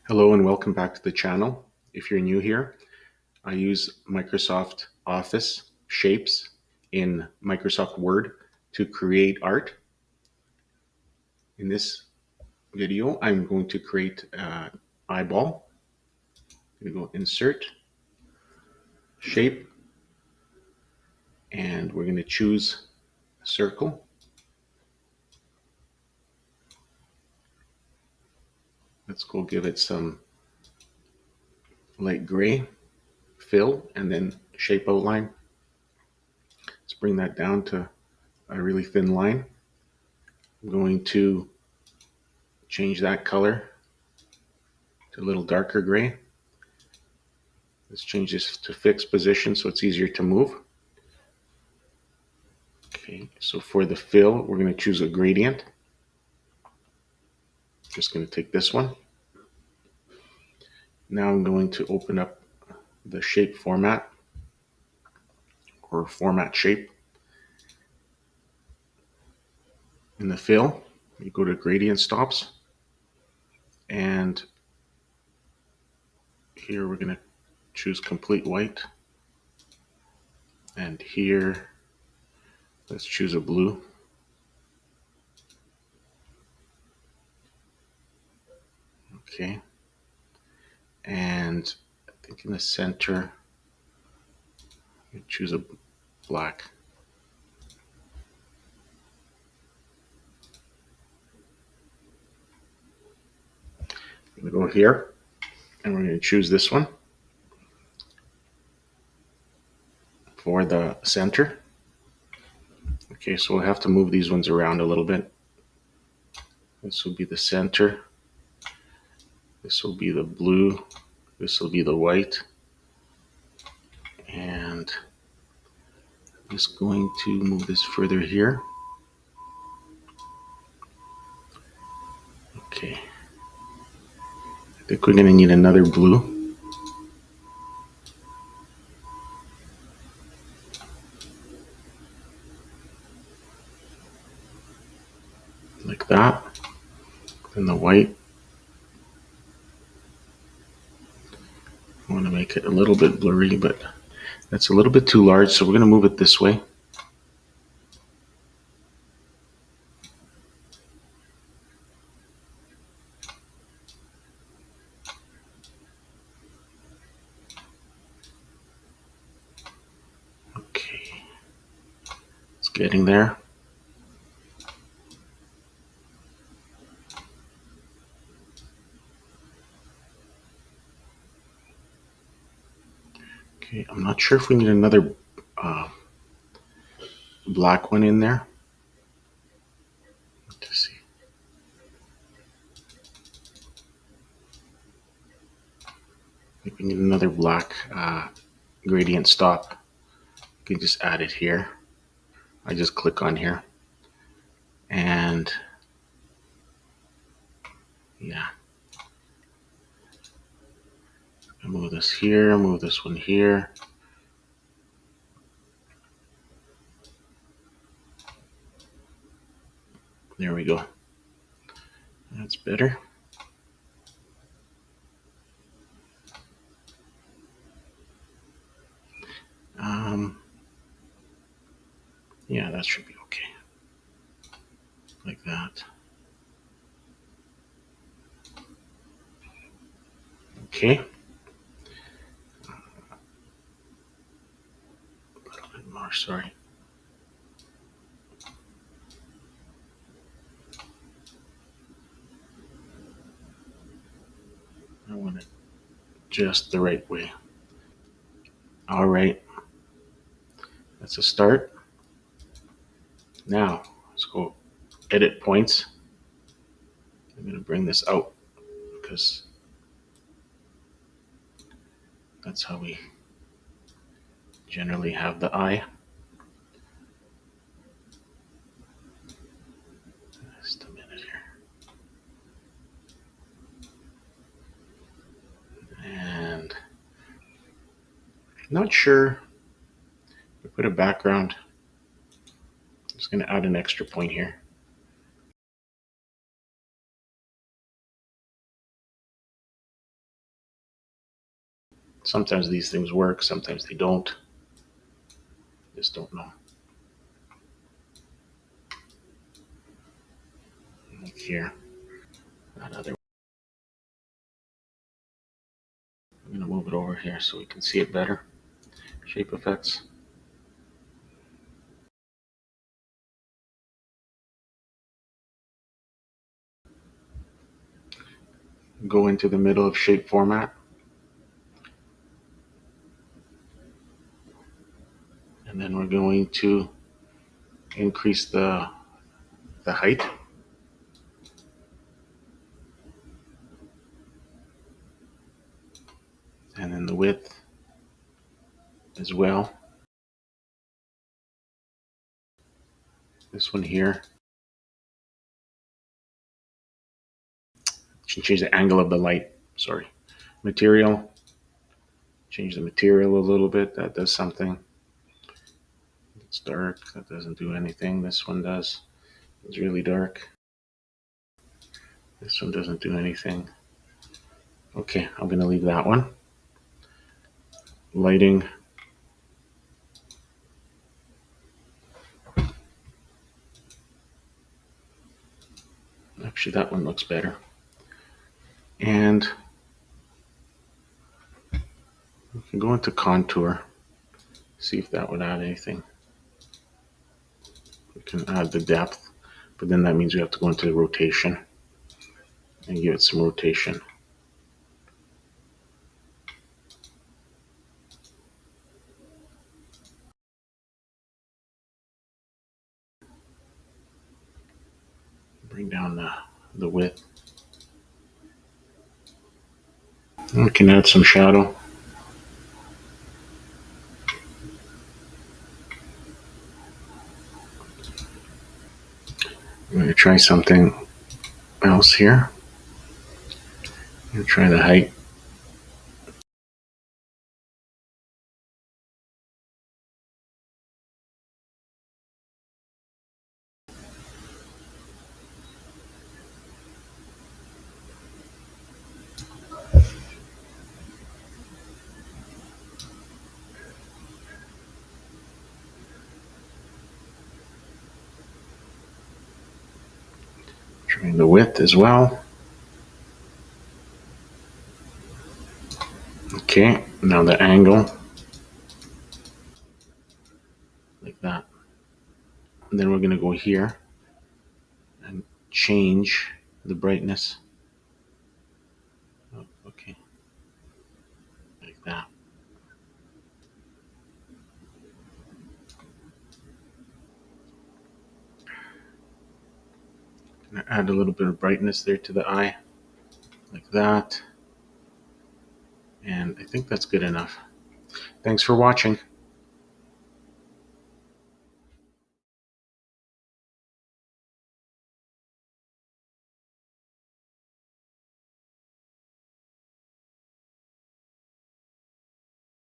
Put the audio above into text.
Hello and welcome back to the channel. If you're new here, I use Microsoft Office shapes in Microsoft Word to create art. In this video, I'm going to create an eyeball. I'm going to go Insert, Shape, and we're going to choose a circle. Let's go give it some light gray fill and then shape outline. Let's bring that down to a really thin line. I'm going to change that color to a little darker gray. Let's change this to fixed position so it's easier to move. Okay, so for the fill, we're going to choose a gradient. Just going to take this one. Now I'm going to open up the shape format or format shape. In the fill, you go to gradient stops, and here we're going to choose complete white, and here let's choose a blue. Okay, and I think in the center you choose a black. I'm going to go here and we're going to choose this one for the center. Okay, so we'll have to move these ones around a little bit. This will be the center. This will be the blue. This will be the white. And I'm just going to move this further here. Okay. I think we're going to need another blue. Like that. And the white. I want to make it a little bit blurry, but that's a little bit too large, so we're going to move it this way. Okay. It's getting there. Okay, I'm not sure if we need another black one in there. Let's see. I think we need another black gradient stop. You can just add it here. I just click on here. And yeah. I'll move this here, move this one here. There we go. That's better. Yeah, that should be okay. Like that. Okay. A little bit more, sorry. I want it just the right way. All right. That's a start. Now, let's go edit points. I'm going to bring this out because that's how we generally have the eye. Just a minute here. And not sure. We put a background. I'm just going to add an extra point here. Sometimes these things work, sometimes they don't. Just don't know. Like here, that other. I'm going to move it over here so we can see it better. Shape effects. Go into the middle of shape format. And then we're going to increase the height. And then the width as well. This one here. Change the angle of the light. Sorry. Material. Change the material a little bit. That does something. It's dark. That doesn't do anything. This one does. It's really dark. This one doesn't do anything. Okay, I'm going to leave that one. Lighting. Actually, that one looks better. And we can go into contour. See if that would add anything. We can add the depth, but then that means we have to go into the rotation and give it some rotation. Bring down the width. We can add some shadow. I'm going to try something else here. I'm going to try the height. Trying the width as well. Okay, now the angle. Like that. And then we're going to go here and change the brightness. Oh, okay. Like that. Gonna add a little bit of brightness there to the eye. Like that. And I think that's good enough. Thanks for watching.